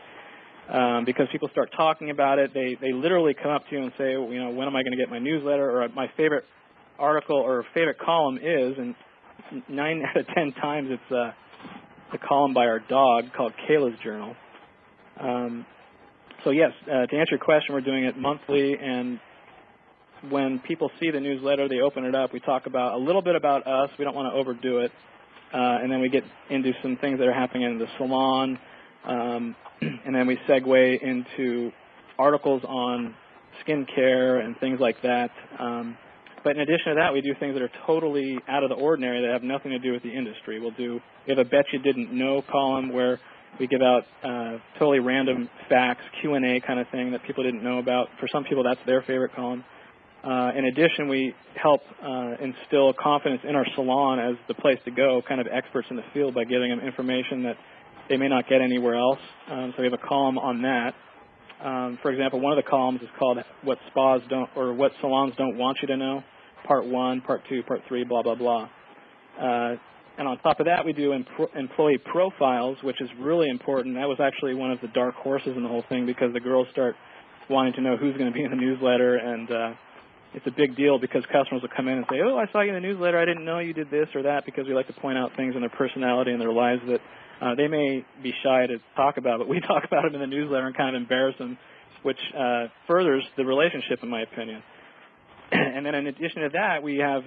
because people start talking about it. They literally come up to you and say, when am I going to get my newsletter? Or my favorite article or favorite column is, and 9 out of 10 times it's a column by our dog called Kayla's Journal. So yes, to answer your question, we're doing it monthly, and when people see the newsletter, they open it up. We talk about a little bit about us. We don't want to overdo it. And then we get into some things that are happening in the salon. And then we segue into articles on skincare and things like that. But in addition to that, we do things that are totally out of the ordinary that have nothing to do with the industry. We have a Bet You Didn't Know column where we give out totally random facts, Q&A kind of thing that people didn't know about. For some people, that's their favorite column. In addition, we help instill confidence in our salon as the place to go, kind of experts in the field, by giving them information that they may not get anywhere else. So we have a column on that. For example, one of the columns is called What Spas Don't, or What Salons Don't Want You to Know, Part 1, Part 2, Part 3, blah, blah, blah. And on top of that, we do employee profiles, which is really important. That was actually one of the dark horses in the whole thing because the girls start wanting to know who's going to be in the newsletter, and it's a big deal because customers will come in and say, oh, I saw you in the newsletter. I didn't know you did this or that, because we like to point out things in their personality and their lives that they may be shy to talk about, but we talk about it in the newsletter and kind of embarrass them, which furthers the relationship, in my opinion. And then in addition to that, we have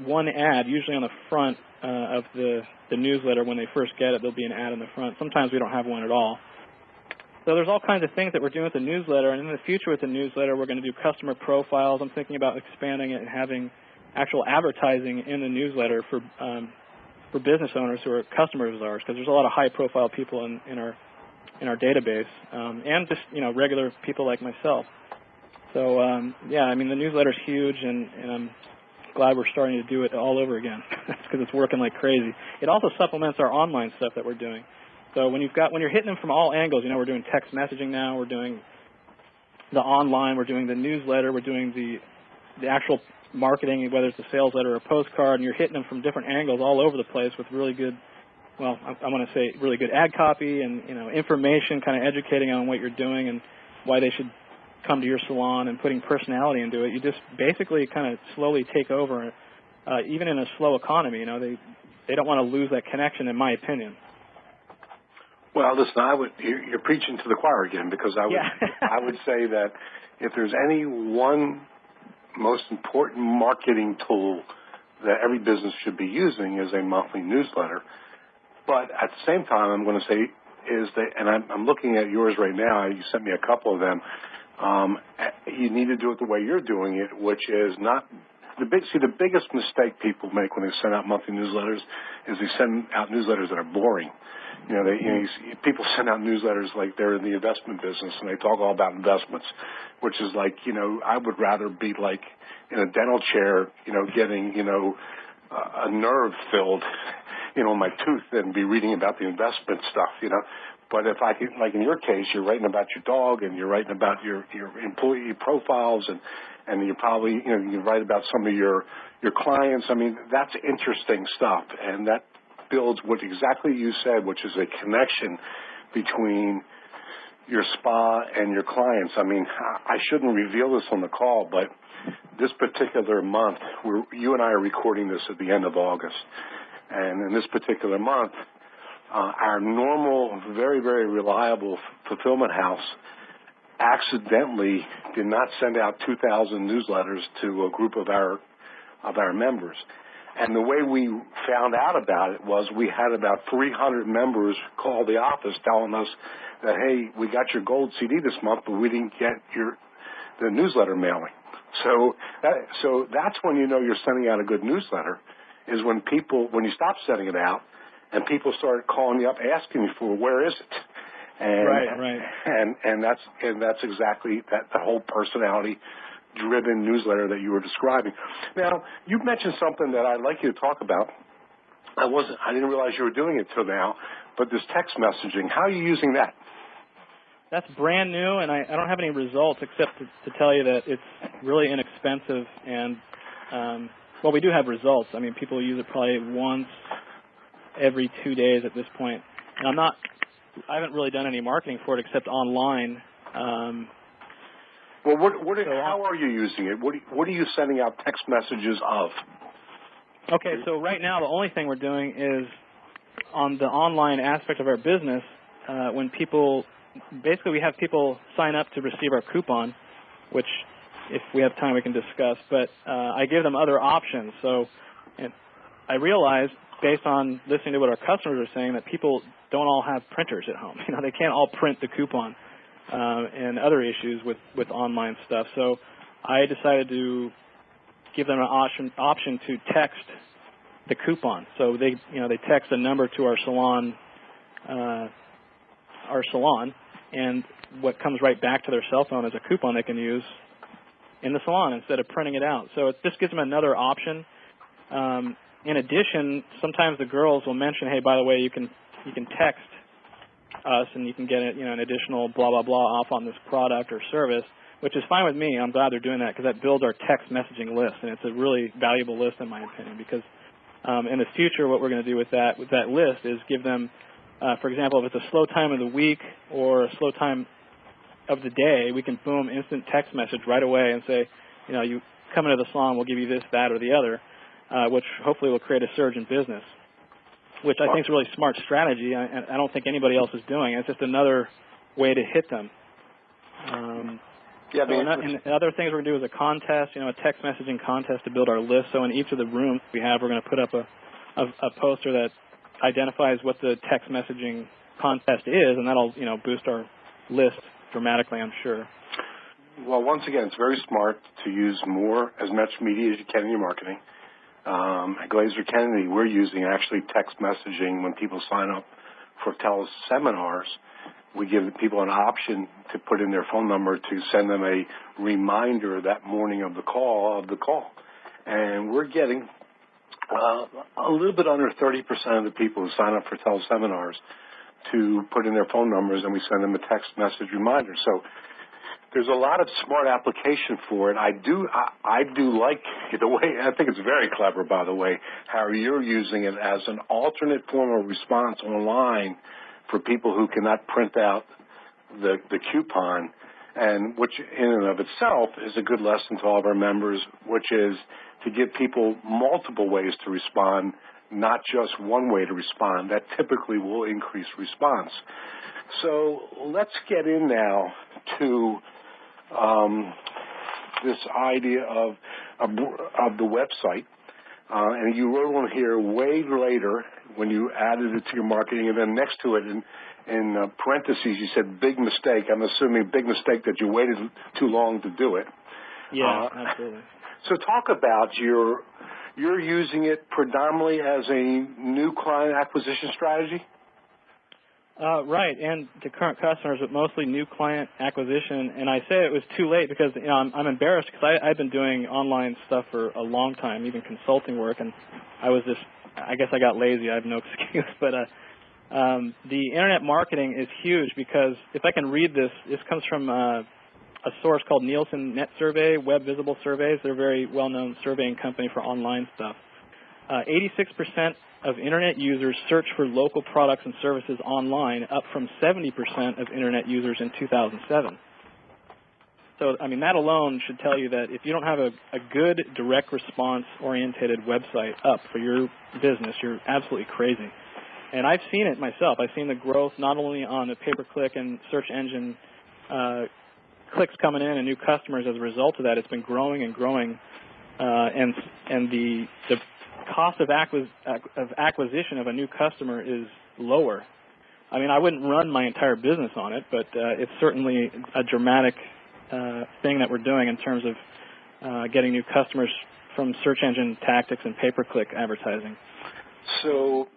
one ad, usually on the front of the newsletter. When they first get it, there'll be an ad in the front. Sometimes we don't have one at all. So there's all kinds of things that we're doing with the newsletter, and in the future with the newsletter, we're going to do customer profiles. I'm thinking about expanding it and having actual advertising in the newsletter for business owners who are customers of ours, because there's a lot of high-profile people in our database, and just regular people like myself. So the newsletter's huge, and I'm glad we're starting to do it all over again because it's working like crazy. It also supplements our online stuff that we're doing. So when you're hitting them from all angles, we're doing text messaging now, we're doing the online, we're doing the newsletter, we're doing the actual marketing, whether it's a sales letter or a postcard, and you're hitting them from different angles all over the place with really good, well, I want to say really good ad copy and information, kind of educating on what you're doing and why they should come to your salon, and putting personality into it. You just basically kind of slowly take over, even in a slow economy. They don't want to lose that connection, in my opinion. Well, listen, you're preaching to the choir again, because I would say that if there's any one most important marketing tool that every business should be using is a monthly newsletter. But at the same time, I'm going to say is that, and I'm looking at yours right now. You sent me a couple of them. You need to do it the way you're doing it, which is not the biggest mistake people make when they send out monthly newsletters is they send out newsletters that are boring. People send out newsletters like they're in the investment business, and they talk all about investments, which is like, I would rather be like in a dental chair, getting, a nerve filled, my tooth than be reading about the investment stuff, But if I could, like in your case, you're writing about your dog and you're writing about your employee profiles and you're probably, you write about some of your clients. I mean, that's interesting stuff, and that builds what exactly you said, which is a connection between your spa and your clients. I mean, I shouldn't reveal this on the call, but this particular month, you and I are recording this at the end of August, and in this particular month, our normal, very, very reliable fulfillment house accidentally did not send out 2,000 newsletters to a group of our members. And the way we found out about it was we had about 300 members call the office telling us that, hey, we got your gold CD this month, but we didn't get the newsletter mailing. So that's when you know you're sending out a good newsletter, is when you stop sending it out and people start calling you up asking you for, where is it? And, right. And that's exactly the whole personality-driven newsletter that you were describing. Now, you mentioned something that I'd like you to talk about. I didn't realize you were doing it till now, but this text messaging, how are you using that? That's brand new, and I don't have any results except to tell you that it's really inexpensive. And, we do have results. I mean, people use it probably once every 2 days at this point. And I haven't really done any marketing for it except online. Well, how are you using it? What are you sending out text messages of? Okay, so right now the only thing we're doing is on the online aspect of our business, when people, basically we have people sign up to receive our coupon, which if we have time we can discuss, but I give them other options. So and I realize, based on listening to what our customers are saying, that people don't all have printers at home. They can't all print the coupon and other issues with online stuff. So I decided to give them an option to text the coupon. So they text a number to our salon, and what comes right back to their cell phone is a coupon they can use in the salon instead of printing it out. So it just gives them another option. In addition, sometimes the girls will mention, hey, by the way, you can text us and you can get an additional blah, blah, blah off on this product or service, which is fine with me. I'm glad they're doing that because that builds our text messaging list, and it's a really valuable list in my opinion because in the future what we're going to do with that list is give them, for example, if it's a slow time of the week or a slow time of the day, we can boom, instant text message right away and say, you come into the salon, we'll give you this, that, or the other, which hopefully will create a surge in business, which I think is a really smart strategy. I don't think anybody else is doing it. It's just another way to hit them. And other things we're going to do is a contest, a text messaging contest to build our list. So in each of the rooms we have, we're going to put up a poster that identifies what the text messaging contest is, and that'll, boost our list dramatically, I'm sure. Well, once again, it's very smart to use as much media as you can in your marketing. At Glazer Kennedy, we're using actually text messaging when people sign up for teleseminars. We give people an option to put in their phone number to send them a reminder that morning of the call. And we're getting a little bit under 30% of the people who sign up for teleseminars to put in their phone numbers, and we send them a text message reminder. So there's a lot of smart application for it. I do like the way, I think it's very clever, by the way, how you're using it as an alternate form of response online for people who cannot print out the coupon, and which in and of itself is a good lesson to all of our members, which is to give people multiple ways to respond, not just one way to respond. That typically will increase response. So let's get in now to this idea of the website. And you wrote on here way later when you added it to your marketing, and then next to it in parentheses you said big mistake. I'm assuming big mistake that you waited too long to do it. Yeah, absolutely. So talk about you're using it predominantly as a new client acquisition strategy? Right, and to current customers, but mostly new client acquisition. And I say it was too late because I'm embarrassed because I've been doing online stuff for a long time, even consulting work, and I guess I got lazy. I have no excuse. But the internet marketing is huge because if I can read this comes from a source called Nielsen Net Survey, Web Visible Surveys. They're a very well-known surveying company for online stuff. 86% of internet users search for local products and services online, up from 70% of internet users in 2007. So, I mean, that alone should tell you that if you don't have a good direct response-oriented website up for your business, you're absolutely crazy. And I've seen it myself. I've seen the growth not only on the pay-per-click and search engine clicks coming in and new customers as a result of that. It's been growing and growing, and the cost of acquisition of a new customer is lower. I mean, I wouldn't run my entire business on it, but it's certainly a dramatic thing that we're doing in terms of getting new customers from search engine tactics and pay-per-click advertising. So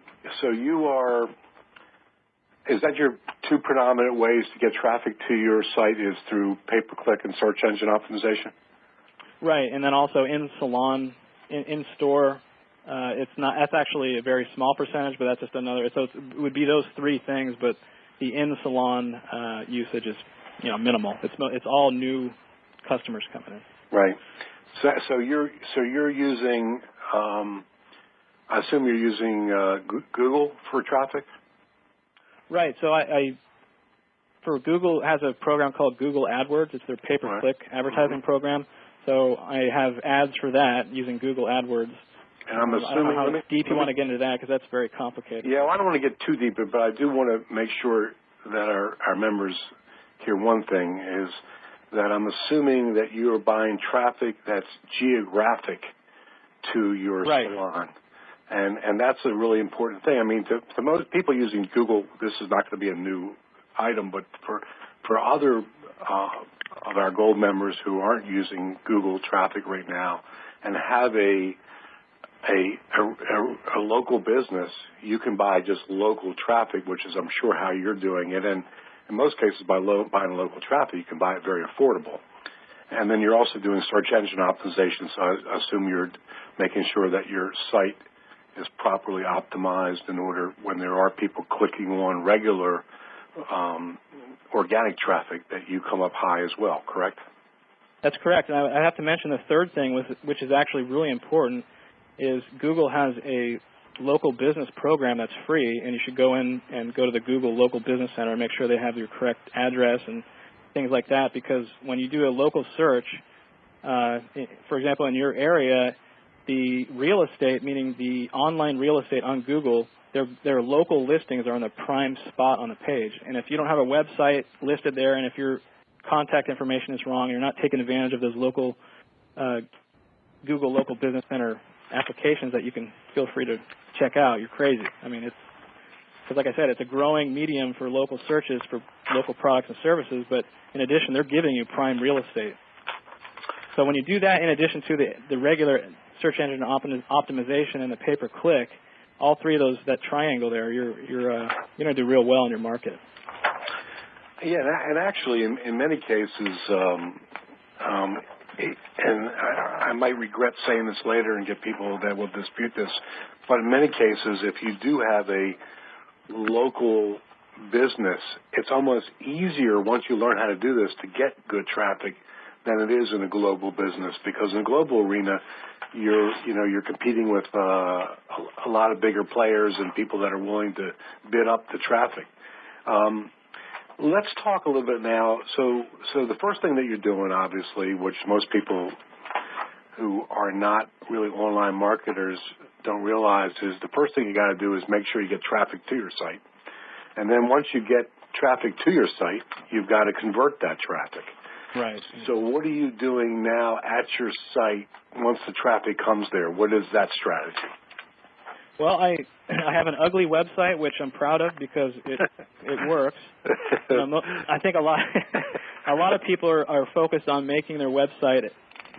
is that your two predominant ways to get traffic to your site is through pay-per-click and search engine optimization? Right, and then also in salon, in store. It's not. That's actually a very small percentage, but that's just another. So it would be those three things, but the in-salon usage is, minimal. It's all new customers coming in. Right. So you're using. I assume you're using Google for traffic. Right. So for Google has a program called Google AdWords. It's their pay-per-click advertising program. So I have ads for that using Google AdWords. And I'm assuming, I don't know how deep you want to get into that because that's very complicated. Yeah, well, I don't want to get too deep, but I do want to make sure that our members hear one thing is that I'm assuming that you are buying traffic that's geographic to your salon. And that's a really important thing. I mean, to most people using Google, this is not going to be a new item, but for other of our gold members who aren't using Google traffic right now and have a local business, you can buy just local traffic, which is, I'm sure, how you're doing it. And in most cases, by buying local traffic, you can buy it very affordable. And then you're also doing search engine optimization, so I assume you're making sure that your site is properly optimized in order when there are people clicking on regular organic traffic that you come up high as well, correct? That's correct. And I have to mention the third thing, which is actually really important, is Google has a local business program that's free, and you should go in and go to the Google Local Business Center and make sure they have your correct address and things like that, because when you do a local search, for example, in your area, the real estate, meaning the online real estate on Google, their local listings are on the prime spot on the page. And if you don't have a website listed there, and if your contact information is wrong, you're not taking advantage of those local Google Local Business Center applications that you can feel free to check out. You're crazy. I mean, because like I said, it's a growing medium for local searches for local products and services, but in addition, they're giving you prime real estate. So when you do that, in addition to the regular search engine optimization and the pay-per-click, all three of those, that triangle there, you're going to do real well in your market. Yeah, and actually, in many cases, and I might regret saying this later and get people that will dispute this, but in many cases, if you do have a local business, it's almost easier once you learn how to do this to get good traffic than it is in a global business, because in a global arena, you're competing with a lot of bigger players and people that are willing to bid up the traffic. Let's talk a little bit now. So the first thing that you're doing, obviously, which most people who are not really online marketers don't realize, is the first thing you got to do is make sure you get traffic to your site. And then once you get traffic to your site, you've got to convert that traffic. Right. So what are you doing now at your site once the traffic comes there? What is that strategy? Well, I have an ugly website, which I'm proud of because it works. I think a lot of people are focused on making their website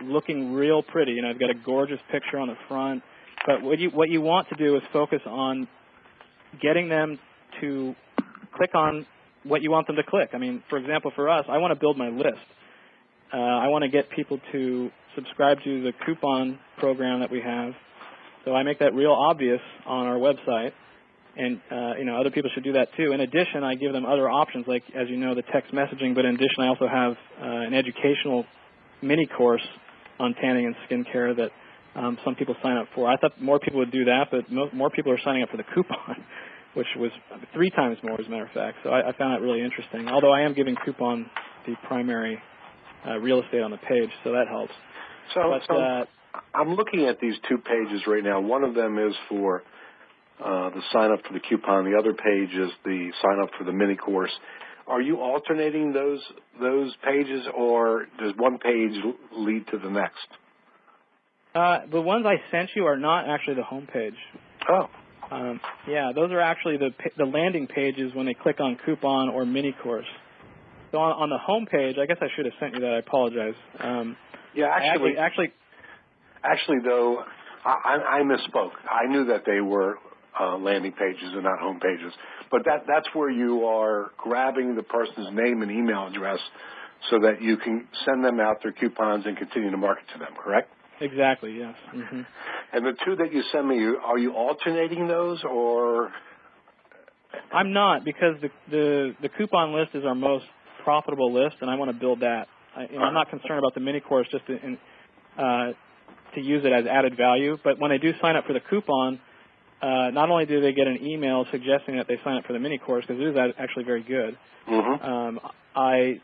looking real pretty. I've got a gorgeous picture on the front, but what you want to do is focus on getting them to click on what you want them to click. I mean, for example, for us, I want to build my list. I want to get people to subscribe to the coupon program that we have. So I make that real obvious on our website. And, other people should do that too. In addition, I give them other options, like, as you know, the text messaging. But in addition, I also have an educational mini course on tanning and skincare that some people sign up for. I thought more people would do that, but more people are signing up for the coupon, which was 3 times more, as a matter of fact. So I found that really interesting, although I am giving coupon the primary real estate on the page, so that helps. So I'm looking at these 2 pages right now. One of them is for the sign-up for the coupon. The other page is the sign-up for the mini course. Are you alternating those pages, or does one page lead to the next? The ones I sent you are not actually the home page. Oh. Yeah, those are actually the landing pages when they click on coupon or mini course. So on the home page, I guess I should have sent you that. I apologize. Actually, though, I misspoke. I knew that they were landing pages and not home pages. But that's where you are grabbing the person's name and email address so that you can send them out their coupons and continue to market to them, correct? Exactly, yes. Mm-hmm. And the 2 that you send me, are you alternating those, or? I'm not, because the coupon list is our most profitable list, and I want to build that. I'm not concerned about the mini course just to use it as added value. But when they do sign up for the coupon, not only do they get an email suggesting that they sign up for the mini course, because it is actually very good, I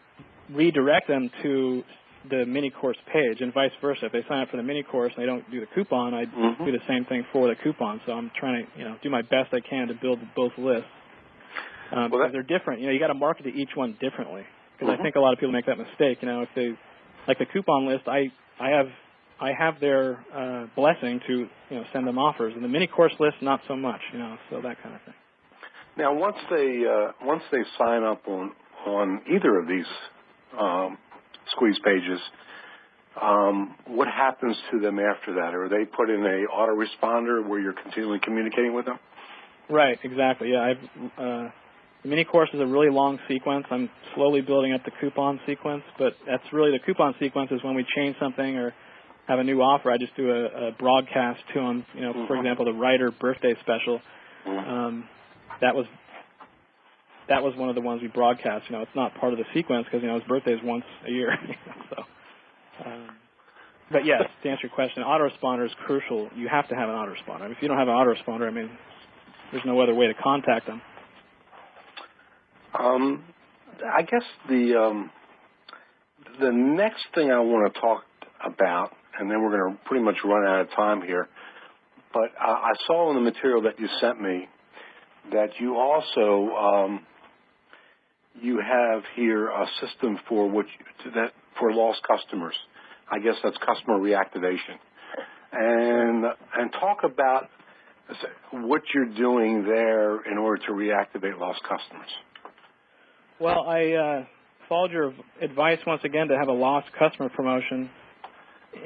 redirect them to the mini course page, and vice versa. If they sign up for the mini course and they don't do the coupon, I do the same thing for the coupon. So I'm trying to do my best I can to build both lists because they're different. You got to market to each one differently, because I think a lot of people make that mistake. If they like the coupon list, I have their blessing to send them offers, and the mini course list not so much. So that kind of thing. Now, once they sign up on either of these squeeze pages, what happens to them after that? Are they put in a autoresponder where you're continually communicating with them? Right, exactly. Yeah, the mini course is a really long sequence. I'm slowly building up the coupon sequence, but that's really the coupon sequence is when we change something or have a new offer. I just do a broadcast to them. For example, the writer birthday special. That was one of the ones we broadcast. It's not part of the sequence because his birthday is once a year. But yes, to answer your question, autoresponder is crucial. You have to have an autoresponder. If you don't have an autoresponder, there's no other way to contact them. I guess the next thing I want to talk about, and then we're going to pretty much run out of time here, but I saw in the material that you sent me that you also you have here a system for for lost customers. I guess that's customer reactivation, and talk about what you're doing there in order to reactivate lost customers. Well, I followed your advice once again to have a lost customer promotion,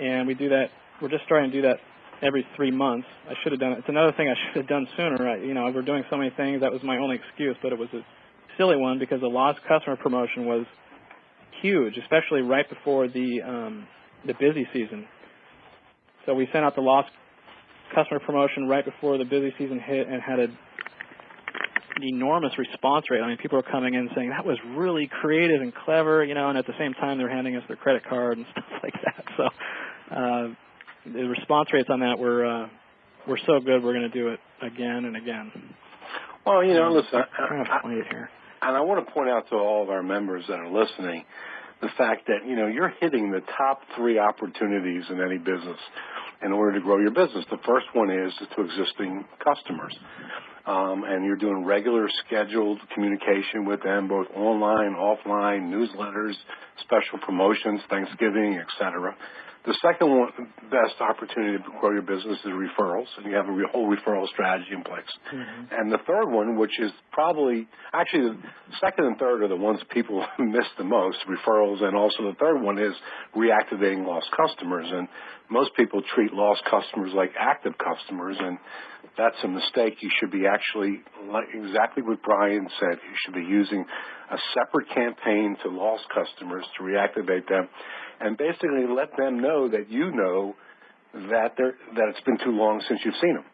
and we do that. We're just starting to do that every 3 months. I should have done it. It's another thing I should have done sooner. We're doing so many things. That was my only excuse, but it was a silly one because the lost customer promotion was huge, especially right before the busy season. So we sent out the lost customer promotion right before the busy season hit and had an enormous response rate. People were coming in saying that was really creative and clever, and at the same time they're handing us their credit card and stuff like that. So the response rates on that were so good. We're going to do it again and again. Well, listen, and I want to point out to all of our members that are listening the fact that you're hitting the top 3 opportunities in any business in order to grow your business. The first one is to existing customers. And you're doing regular scheduled communication with them, both online, offline, newsletters, special promotions, Thanksgiving, etc. The second one, best opportunity to grow your business is referrals, and you have a whole referral strategy in place. Mm-hmm. And the third one, which is probably, actually the second and third are the ones people miss the most, referrals, and also the third one is reactivating lost customers. And most people treat lost customers like active customers, and that's a mistake. You should be actually, like exactly what Brian said, you should be using a separate campaign to lost customers to reactivate them and basically let them know that you know that it's been too long since you've seen them.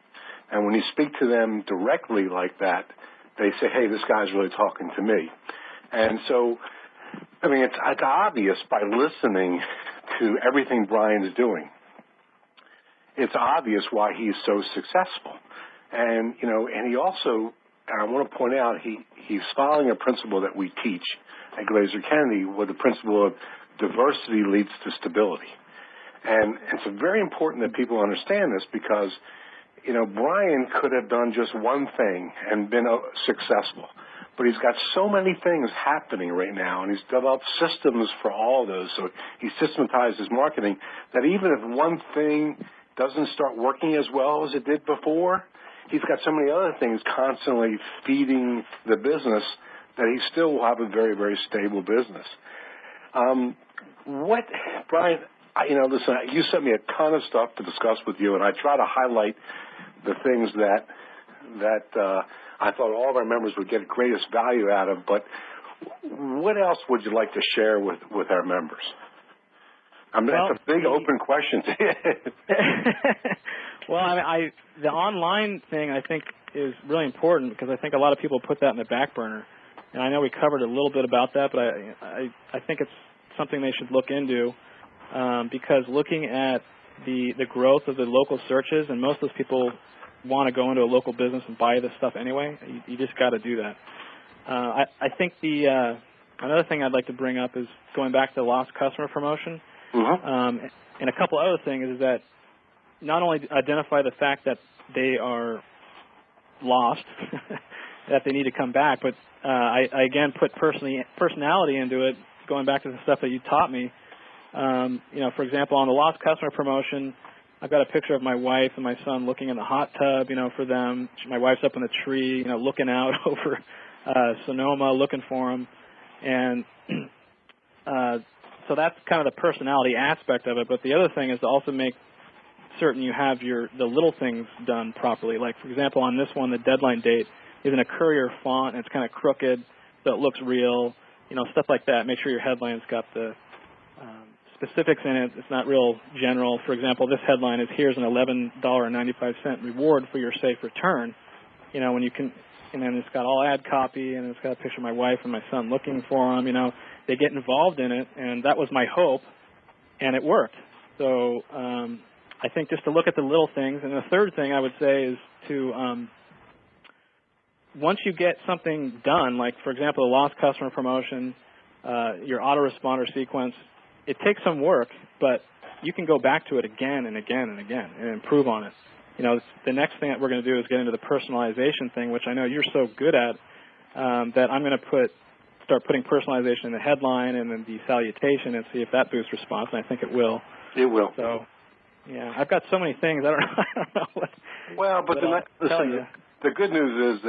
And when you speak to them directly like that, they say, hey, this guy's really talking to me. And so, I mean, it's obvious by listening to everything Brian is doing. It's obvious why he's so successful. And, you know, and he also, and I want to point out, he's following a principle that we teach at Glazer Kennedy with the principle of diversity leads to stability. And it's very important that people understand this because, you know, Brian could have done just one thing and been successful. But he's got so many things happening right now, and he's developed systems for all of those. So he systematized his marketing that even if one thing doesn't start working as well as it did before, he's got so many other things constantly feeding the business that he still will have a very, very stable business. Brian, listen, you sent me a ton of stuff to discuss with you, and I try to highlight the things that I thought all of our members would get greatest value out of, but what else would you like to share with our members? I mean, that's a big open question. Well, I mean, the online thing I think is really important because I think a lot of people put that in the back burner. And I know we covered a little bit about that, but I think it's something they should look into because looking at the growth of the local searches, and most of those people want to go into a local business and buy this stuff anyway, you just got to do that. I think another thing I'd like to bring up is going back to the lost customer promotion. Mm-hmm. And a couple other things is that not only identify the fact that they are lost, that they need to come back, but I again put personality into it, going back to the stuff that you taught me. For example, on the lost customer promotion, I've got a picture of my wife and my son looking in the hot tub, for them. My wife's up in the tree, looking out over Sonoma, looking for them. And so that's kind of the personality aspect of it. But the other thing is to also make certain you have the little things done properly. Like, for example, on this one, the deadline date is in a courier font, and it's kind of crooked, so it looks real, stuff like that. Make sure your headline's got the specifics in it. It's not real general. For example, this headline is, here's an $11.95 reward for your safe return. When you can, and then it's got all ad copy, and it's got a picture of my wife and my son looking for them. They get involved in it, and that was my hope, and it worked. So I think just to look at the little things. And the third thing I would say is to, once you get something done, like, for example, the lost customer promotion, your autoresponder sequence, it takes some work, but you can go back to it again and again and again and improve on it. The next thing that we're going to do is get into the personalization thing, which I know you're so good at, that I'm going to start putting personalization in the headline and then the salutation and see if that boosts response, and I think it will. It will. So, yeah, I've got so many things. I don't know what. Well, but the good news is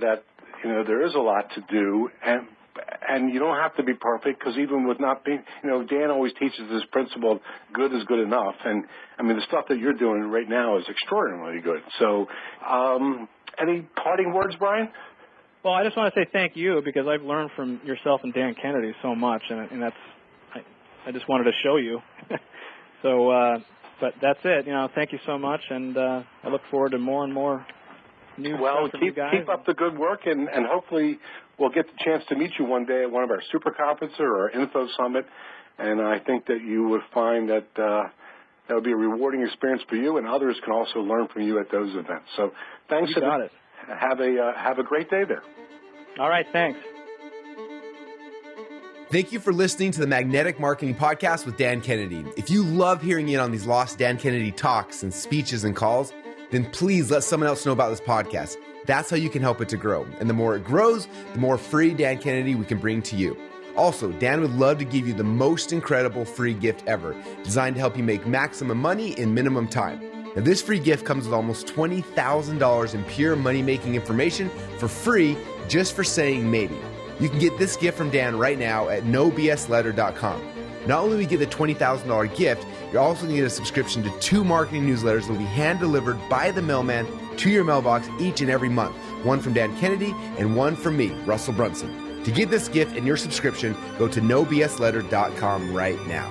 that there is a lot to do, and you don't have to be perfect, because even with not being, Dan always teaches this principle of good is good enough. And, I mean, the stuff that you're doing right now is extraordinarily good. So any parting words, Brian? Well, I just want to say thank you, because I've learned from yourself and Dan Kennedy so much, and that's, I just wanted to show you. So, but that's it. Thank you so much, and I look forward to more and more new stuff from you guys. Keep up the good work, and hopefully we'll get the chance to meet you one day at one of our super conferences or our info summit, and I think that you would find that that would be a rewarding experience for you, and others can also learn from you at those events. So thanks. You got it. Have a great day there. All right, thanks. Thank you for listening to the Magnetic Marketing Podcast with Dan Kennedy. If you love hearing in on these lost Dan Kennedy talks and speeches and calls, then please let someone else know about this podcast. That's how you can help it to grow. And the more it grows, the more free Dan Kennedy we can bring to you. Also, Dan would love to give you the most incredible free gift ever, designed to help you make maximum money in minimum time. Now, this free gift comes with almost $20,000 in pure money-making information for free just for saying maybe. You can get this gift from Dan right now at nobsletter.com. Not only will you get the $20,000 gift, you're also going to get a subscription to 2 marketing newsletters that will be hand-delivered by the mailman to your mailbox each and every month. One from Dan Kennedy and one from me, Russell Brunson. To get this gift and your subscription, go to nobsletter.com right now.